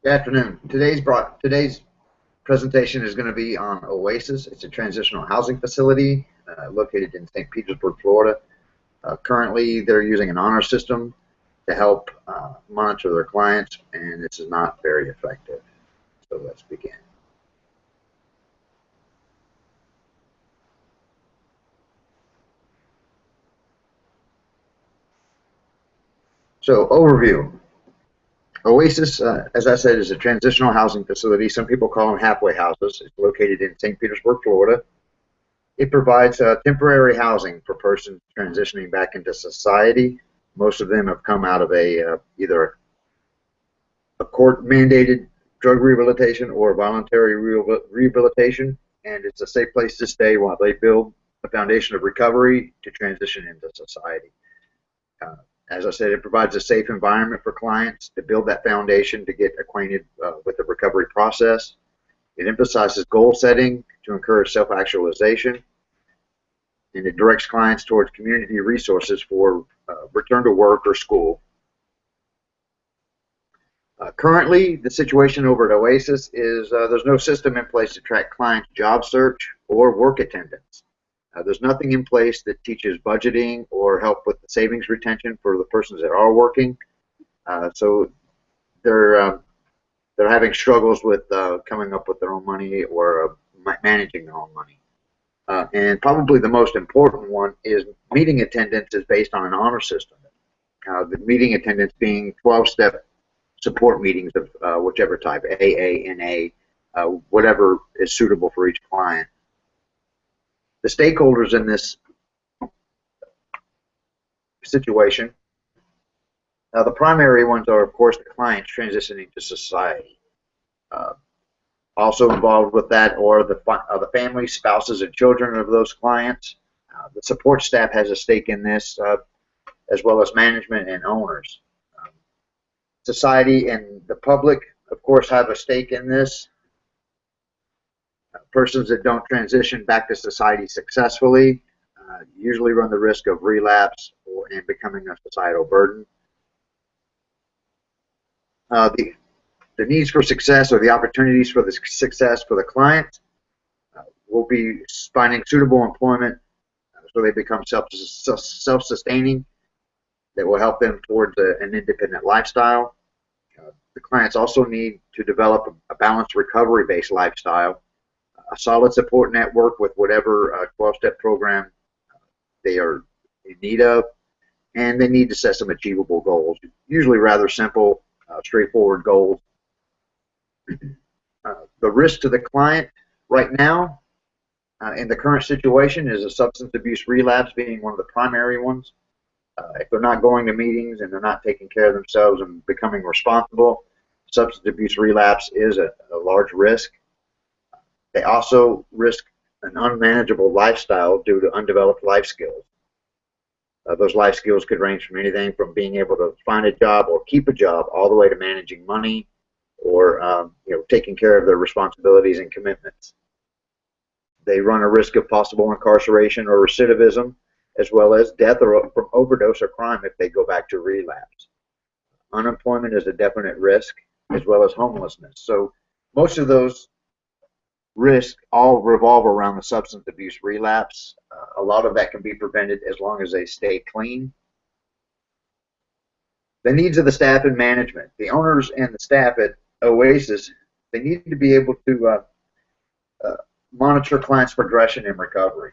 Good afternoon. Today's presentation is going to be on Oasis. It's a transitional housing facility located in St. Petersburg, Florida. Currently, they're using an honor system to help monitor their clients, and this is not very effective. So let's begin. So overview. Oasis, as I said, is a transitional housing facility. Some people call them halfway houses. It's located in St. Petersburg, Florida. It provides temporary housing for persons transitioning back into society. Most of them have come out of either a court-mandated drug rehabilitation or voluntary rehabilitation, and it's a safe place to stay while they build a foundation of recovery to transition into society. As I said, it provides a safe environment for clients to build that foundation to get acquainted with the recovery process. It emphasizes goal setting to encourage self-actualization, and it directs clients towards community resources for return to work or school. Currently, the situation over at Oasis is there's no system in place to track clients' job search or work attendance. There's nothing in place that teaches budgeting or help with the savings retention for the persons that are working. So they're having struggles with coming up with their own money or managing their own money. And probably the most important one is meeting attendance is based on an honor system. The meeting attendance being 12-step support meetings of whichever type, AA, NA, whatever is suitable for each client. The stakeholders in this situation, the primary ones are, of course, the clients transitioning to society. Also involved with that are the families, spouses, and children of those clients. The support staff has a stake in this, as well as management and owners. Society and the public, of course, have a stake in this. Persons that don't transition back to society successfully usually run the risk of relapse and becoming a societal burden. The needs for success or the opportunities for the success for the client will be finding suitable employment so they become self-sustaining that will help them towards an independent lifestyle. The clients also need to develop a balanced recovery-based lifestyle, a solid support network with whatever 12-step program they are in need of, and they need to set some achievable goals, usually rather simple, straightforward goals. The risk to the client right now in the current situation is a substance abuse relapse being one of the primary ones. If they're not going to meetings and they're not taking care of themselves and becoming responsible, substance abuse relapse is a large risk. They also risk an unmanageable lifestyle due to undeveloped life skills. Those life skills could range from anything from being able to find a job or keep a job all the way to managing money or taking care of their responsibilities and commitments. They run a risk of possible incarceration or recidivism, as well as death or from overdose or crime if they go back to relapse. Unemployment is a definite risk, as well as homelessness. So most of those risks all revolve around the substance abuse relapse. A lot of that can be prevented as long as they stay clean. The needs of the staff and management. The owners and the staff at Oasis, they need to be able to monitor clients' progression and recovery.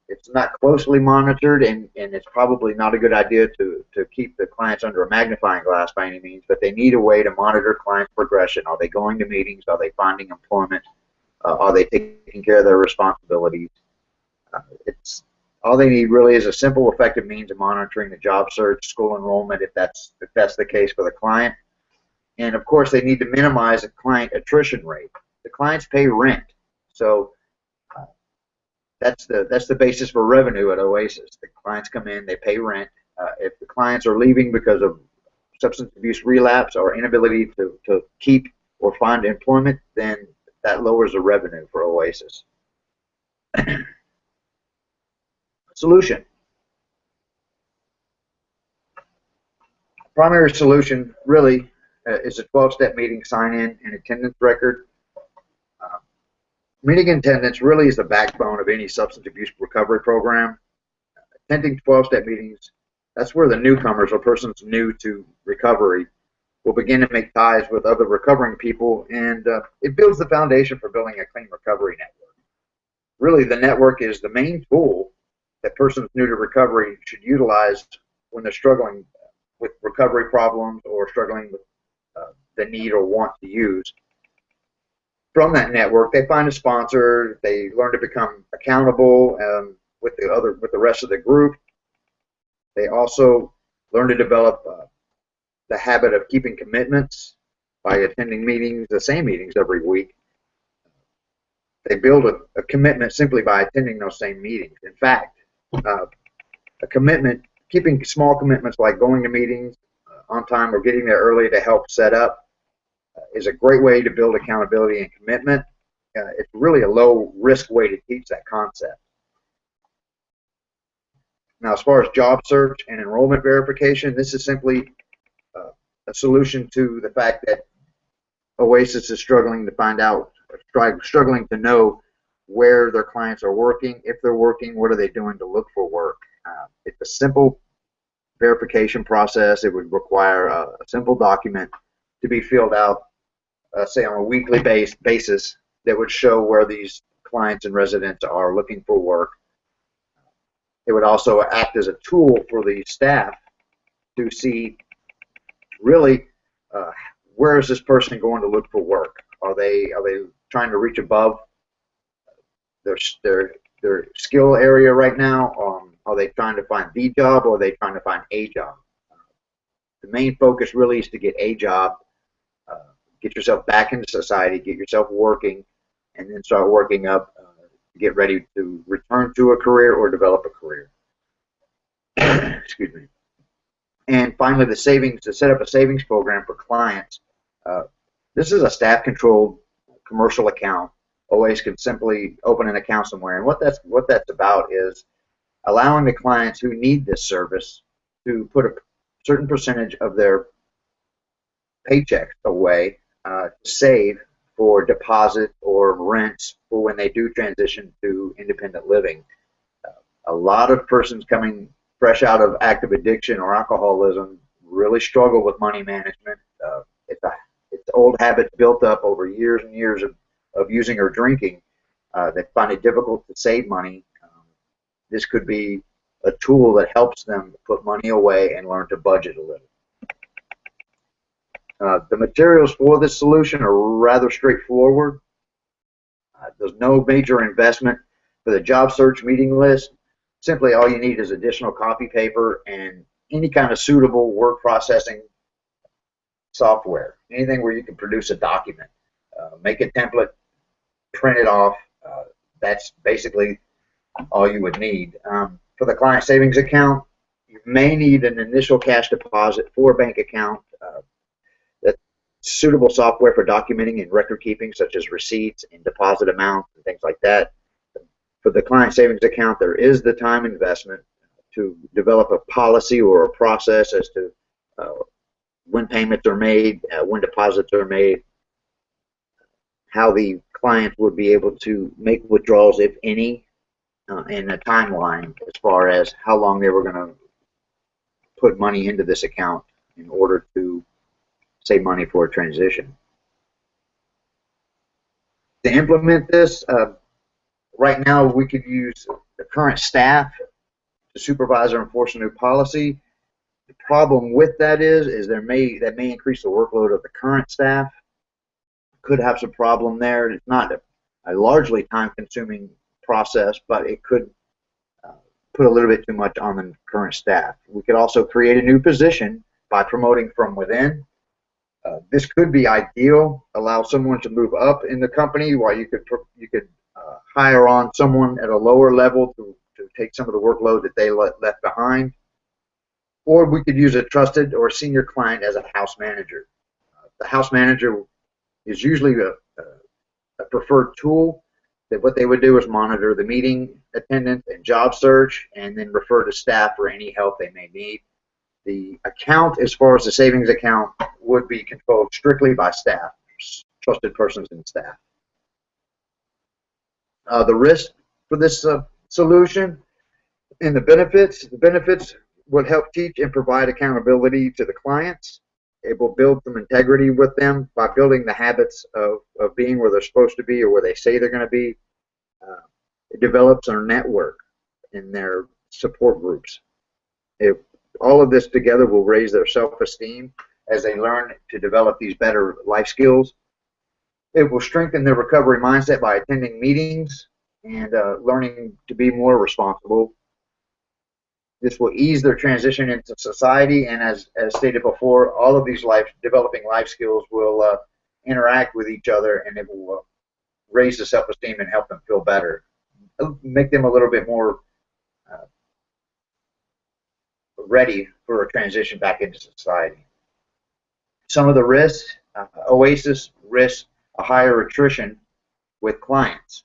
It's not closely monitored, and it's probably not a good idea to keep the clients under a magnifying glass by any means, but they need a way to monitor clients' progression. Are they going to meetings? Are they finding employment? Are they taking care of their responsibilities? It's all they need really is a simple, effective means of monitoring the job search, school enrollment, if that's the case for the client. And of course, they need to minimize the client attrition rate. The clients pay rent, so that's the basis for revenue at Oasis. The clients come in, they pay rent. If the clients are leaving because of substance abuse relapse or inability to keep or find employment, then that lowers the revenue for Oasis. Solution. Primary solution really is a 12-step meeting sign-in and attendance record. Meeting attendance really is the backbone of any substance abuse recovery program. Attending 12-step meetings, that's where the newcomers or persons new to recovery will begin to make ties with other recovering people, and it builds the foundation for building a clean recovery network. Really, the network is the main tool that persons new to recovery should utilize when they're struggling with recovery problems or struggling with the need or want to use. From that network, they find a sponsor, they learn to become accountable with the rest of the group. They also learn to develop the habit of keeping commitments by attending meetings, the same meetings every week. They build a commitment simply by attending those same meetings. In fact, a commitment, keeping small commitments like going to meetings on time or getting there early to help set up is a great way to build accountability and commitment. It's really a low-risk way to teach that concept. Now, as far as job search and enrollment verification, this is simply a solution to the fact that OASIS is struggling to find out, struggling to know where their clients are working. If they're working, what are they doing to look for work? It's a simple verification process. It would require a simple document to be filled out, say on a weekly basis, that would show where these clients and residents are looking for work. It would also act as a tool for the staff to see really where is this person going to look for work? Are they trying to reach above their skill area right now? Are they trying to find the job, or are they trying to find a job? The main focus really is to get a job, get yourself back into society, get yourself working, and then start working up to get ready to return to a career or develop a career. Excuse me. And finally, to set up a savings program for clients. This is a staff-controlled commercial account. OASIS can simply open an account somewhere, and what that's about is allowing the clients who need this service to put a certain percentage of their paychecks away to save for deposit or rents for when they do transition to independent living. A lot of persons coming fresh out of active addiction or alcoholism really struggle with money management. It's old habits built up over years and years of using or drinking that find it difficult to save money. This could be a tool that helps them put money away and learn to budget a little. The materials for this solution are rather straightforward. There's no major investment for the job search meeting list. Simply all you need is additional copy paper and any kind of suitable word processing software. Anything where you can produce a document, make a template, print it off. That's basically all you would need. For the client savings account, you may need an initial cash deposit for a bank account. That's suitable software for documenting and record keeping, such as receipts and deposit amounts and things like that. For the client savings account, there is the time investment to develop a policy or a process as to when payments are made, when deposits are made, how the client would be able to make withdrawals, if any, and a timeline as far as how long they were going to put money into this account in order to save money for a transition. To implement this, right now we could use the current staff to supervise or enforce a new policy. The problem with that is that may increase the workload of the current staff. Could have some problem there. It's not a largely time-consuming process, but it could put a little bit too much on the current staff. We could also create a new position by promoting from within. This could be ideal. Allow someone to move up in the company, while you could hire on someone at a lower level to take some of the workload that they left behind. Or we could use a trusted or senior client as a house manager. The house manager is usually a preferred tool. That what they would do is monitor the meeting attendance and job search, and then refer to staff for any help they may need. The account, as far as the savings account, would be controlled strictly by staff, trusted persons and staff. The risk for this solution and the benefits would help teach and provide accountability to the clients. It will build some integrity with them by building the habits of being where they're supposed to be or where they say they're going to be. It develops their network in their support groups. All of this together will raise their self-esteem as they learn to develop these better life skills. It will strengthen their recovery mindset by attending meetings and learning to be more responsible. This will ease their transition into society, and as stated before, all of these developing life skills will interact with each other, and it will raise the self-esteem and help them feel better. It'll make them a little bit more ready for a transition back into society. Some of the risks, OASIS risks a higher attrition with clients.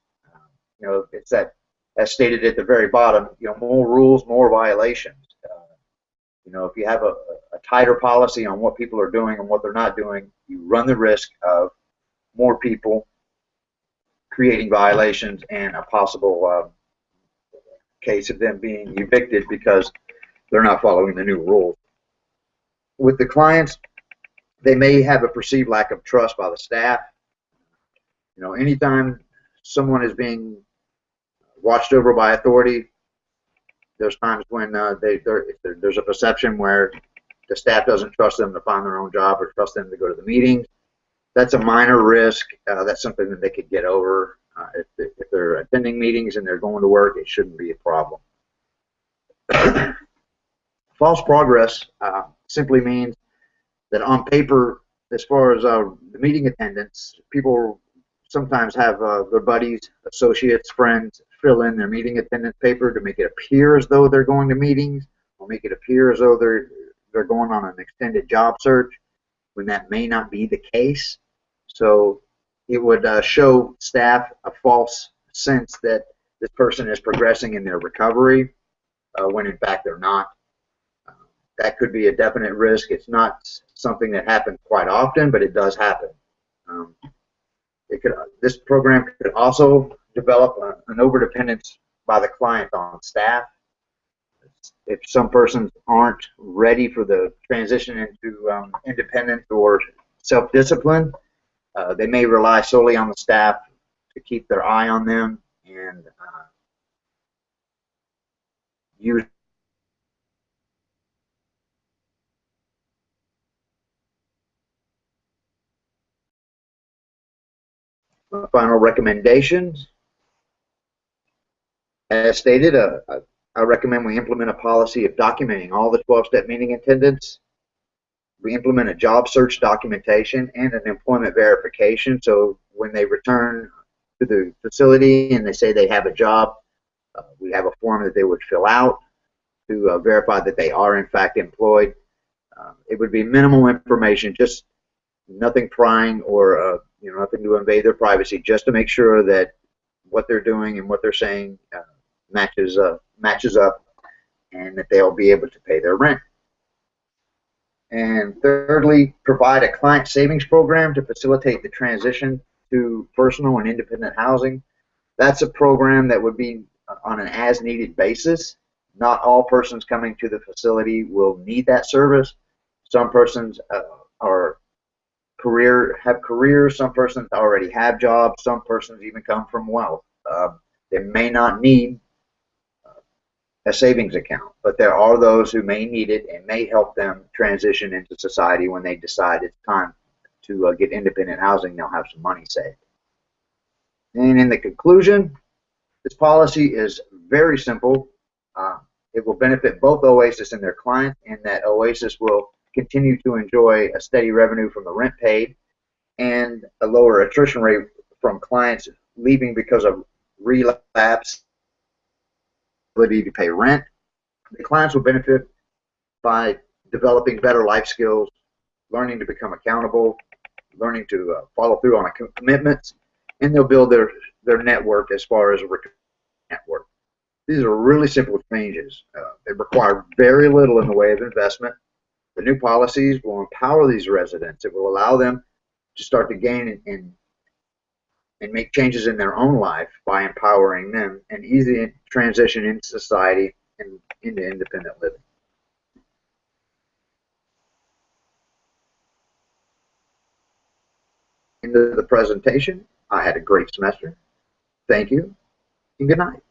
It's that, as stated at the very bottom, more rules, more violations. If you have a tighter policy on what people are doing and what they're not doing, you run the risk of more people creating violations and a possible case of them being evicted because they're not following the new rules. With the clients, they may have a perceived lack of trust by the staff. Anytime someone is being watched over by authority, there's times when there's a perception where the staff doesn't trust them to find their own job or trust them to go to the meetings. That's a minor risk. That's something that they could get over. If they're attending meetings and they're going to work, it shouldn't be a problem. False progress simply means that on paper, as far as the meeting attendance, people sometimes have their buddies, associates, friends fill in their meeting attendance paper to make it appear as though they're going to meetings, or make it appear as though they're going on an extended job search, when that may not be the case. So it would show staff a false sense that this person is progressing in their recovery when in fact they're not. That could be a definite risk. It's not something that happens quite often, but it does happen. This program could also develop an overdependence by the client on staff. If some persons aren't ready for the transition into independence or self-discipline, they may rely solely on the staff to keep their eye on them and use final recommendations. As stated, I recommend we implement a policy of documenting all the 12-step meeting attendance. We implement a job search documentation and an employment verification, so when they return to the facility and they say they have a job, we have a form that they would fill out to verify that they are in fact employed. It would be minimal information, just nothing prying or nothing to invade their privacy, just to make sure that what they're doing and what they're saying matches up, and that they'll be able to pay their rent. And thirdly, provide a client savings program to facilitate the transition to personal and independent housing. That's a program that would be on an as-needed basis. Not all persons coming to the facility will need that service. Some persons have careers, some persons already have jobs, some persons even come from wealth. They may not need a savings account, but there are those who may need it and may help them transition into society when they decide it's time to get independent housing. They'll have some money saved. And in the conclusion, this policy is very simple. It will benefit both OASIS and their clients, in that OASIS will continue to enjoy a steady revenue from the rent paid and a lower attrition rate from clients leaving because of relapse, ability to pay rent. The clients will benefit by developing better life skills, learning to become accountable, learning to follow through on commitments, and they'll build their network as far as a recovery network. These are really simple changes. They require very little in the way of investment. The new policies will empower these residents. It will allow them to start to gain and make changes in their own life by empowering them and easy transition into society and into independent living. Into the presentation. I had a great semester. Thank you and good night.